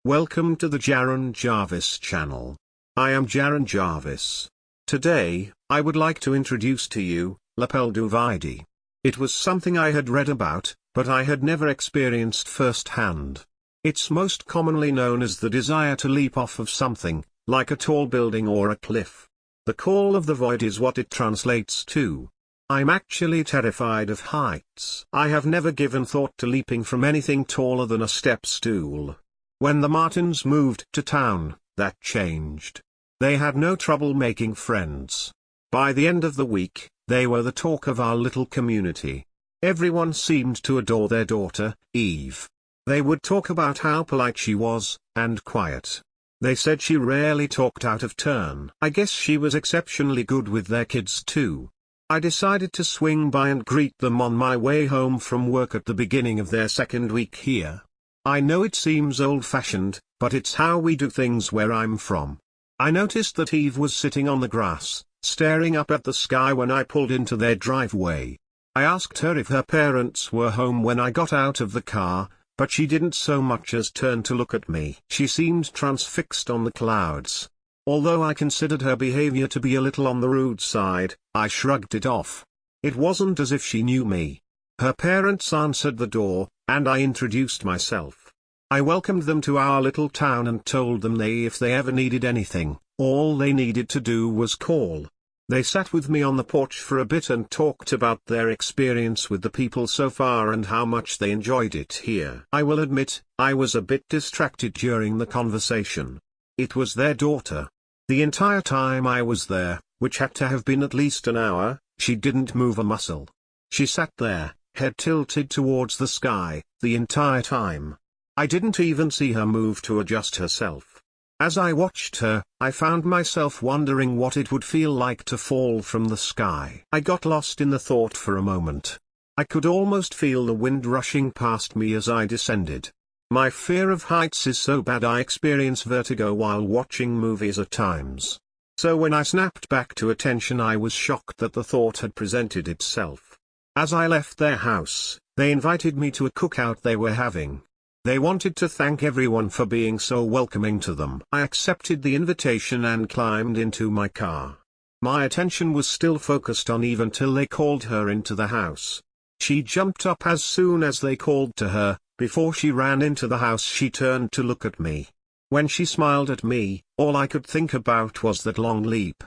Welcome to the Jaron Jarvis channel. I am Jaron Jarvis. Today, I would like to introduce to you, APPEL du VIDE. It was something I had read about, but I had never experienced firsthand. It's most commonly known as the desire to leap off of something, like a tall building or a cliff. The call of the void is what it translates to. I'm actually terrified of heights. I have never given thought to leaping from anything taller than a step stool. When the Martins moved to town, that changed. They had no trouble making friends. By the end of the week, they were the talk of our little community. Everyone seemed to adore their daughter, Eve. They would talk about how polite she was, and quiet. They said she rarely talked out of turn. I guess she was exceptionally good with their kids too. I decided to swing by and greet them on my way home from work at the beginning of their second week here. I know it seems old-fashioned, but it's how we do things where I'm from. I noticed that Eve was sitting on the grass, staring up at the sky when I pulled into their driveway. I asked her if her parents were home when I got out of the car, but she didn't so much as turn to look at me. She seemed transfixed on the clouds. Although I considered her behavior to be a little on the rude side, I shrugged it off. It wasn't as if she knew me. Her parents answered the door, and I introduced myself. I welcomed them to our little town and told them if they ever needed anything, all they needed to do was call. They sat with me on the porch for a bit and talked about their experience with the people so far and how much they enjoyed it here. I will admit, I was a bit distracted during the conversation. It was their daughter. The entire time I was there, which had to have been at least an hour, she didn't move a muscle. She sat there, head tilted towards the sky, the entire time. I didn't even see her move to adjust herself. As I watched her, I found myself wondering what it would feel like to fall from the sky. I got lost in the thought for a moment. I could almost feel the wind rushing past me as I descended. My fear of heights is so bad I experience vertigo while watching movies at times. So when I snapped back to attention, I was shocked that the thought had presented itself. As I left their house, they invited me to a cookout they were having. They wanted to thank everyone for being so welcoming to them. I accepted the invitation and climbed into my car. My attention was still focused on Eve until they called her into the house. She jumped up as soon as they called to her. Before she ran into the house, she turned to look at me. When she smiled at me, all I could think about was that long leap.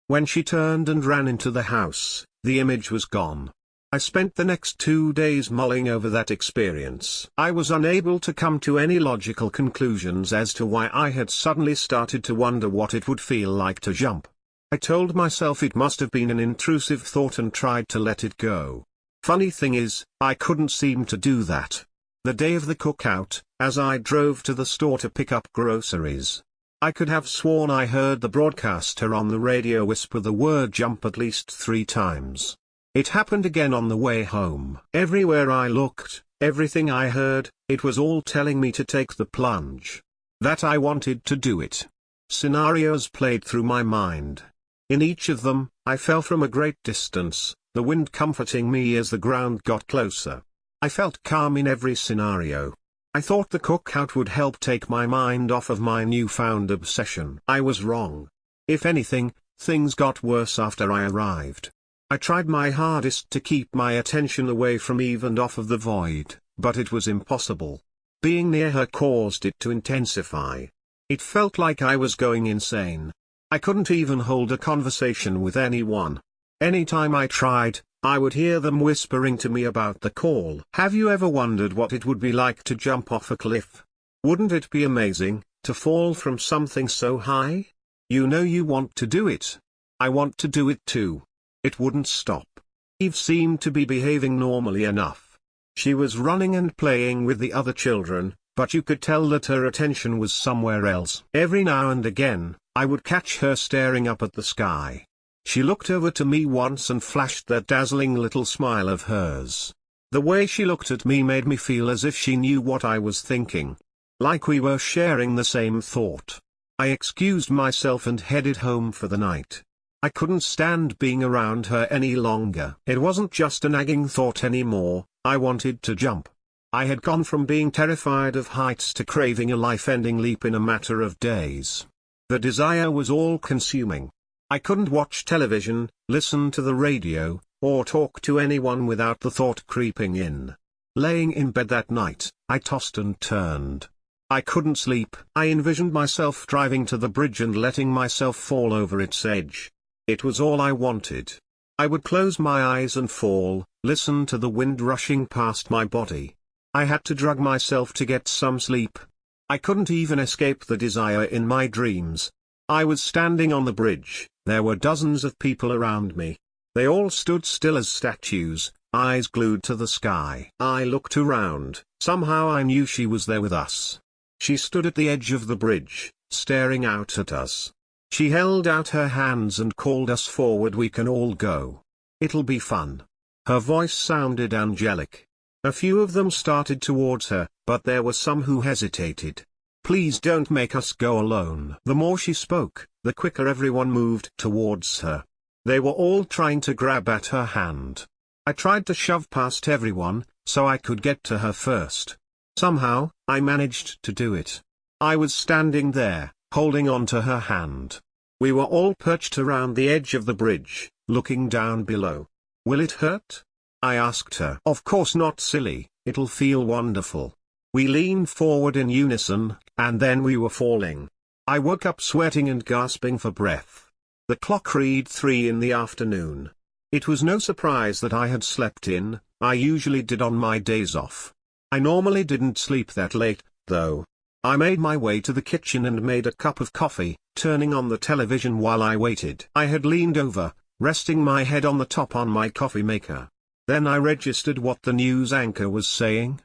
When she turned and ran into the house, the image was gone. I spent the next 2 days mulling over that experience. I was unable to come to any logical conclusions as to why I had suddenly started to wonder what it would feel like to jump. I told myself it must have been an intrusive thought and tried to let it go. Funny thing is, I couldn't seem to do that. The day of the cookout, as I drove to the store to pick up groceries, I could have sworn I heard the broadcaster on the radio whisper the word jump at least 3 times. It happened again on the way home. Everywhere I looked, everything I heard, it was all telling me to take the plunge. That I wanted to do it. Scenarios played through my mind. In each of them, I fell from a great distance, the wind comforting me as the ground got closer. I felt calm in every scenario. I thought the cookout would help take my mind off of my newfound obsession. I was wrong. If anything, things got worse after I arrived. I tried my hardest to keep my attention away from Eve and off of the void, but it was impossible. Being near her caused it to intensify. It felt like I was going insane. I couldn't even hold a conversation with anyone. Anytime I tried, I would hear them whispering to me about the call. Have you ever wondered what it would be like to jump off a cliff? Wouldn't it be amazing, to fall from something so high? You know you want to do it. I want to do it too. It wouldn't stop. Eve seemed to be behaving normally enough. She was running and playing with the other children, but you could tell that her attention was somewhere else. Every now and again, I would catch her staring up at the sky. She looked over to me once and flashed that dazzling little smile of hers. The way she looked at me made me feel as if she knew what I was thinking. Like we were sharing the same thought. I excused myself and headed home for the night. I couldn't stand being around her any longer. It wasn't just a nagging thought anymore, I wanted to jump. I had gone from being terrified of heights to craving a life-ending leap in a matter of days. The desire was all-consuming. I couldn't watch television, listen to the radio, or talk to anyone without the thought creeping in. Laying in bed that night, I tossed and turned. I couldn't sleep. I envisioned myself driving to the bridge and letting myself fall over its edge. It was all I wanted. I would close my eyes and fall, listen to the wind rushing past my body. I had to drug myself to get some sleep. I couldn't even escape the desire in my dreams. I was standing on the bridge, there were dozens of people around me. They all stood still as statues, eyes glued to the sky. I looked around, somehow I knew she was there with us. She stood at the edge of the bridge, staring out at us. She held out her hands and called us forward. We can all go. It'll be fun. Her voice sounded angelic. A few of them started towards her, but there were some who hesitated. Please don't make us go alone. The more she spoke, the quicker everyone moved towards her. They were all trying to grab at her hand. I tried to shove past everyone, so I could get to her first. Somehow, I managed to do it. I was standing there, holding on to her hand. We were all perched around the edge of the bridge, looking down below. Will it hurt? I asked her. Of course not, silly, it'll feel wonderful. We leaned forward in unison, and then we were falling. I woke up sweating and gasping for breath. The clock read 3 in the afternoon. It was no surprise that I had slept in, I usually did on my days off. I normally didn't sleep that late, though. I made my way to the kitchen and made a cup of coffee, turning on the television while I waited. I had leaned over, resting my head on the top on my coffee maker. Then I registered what the news anchor was saying.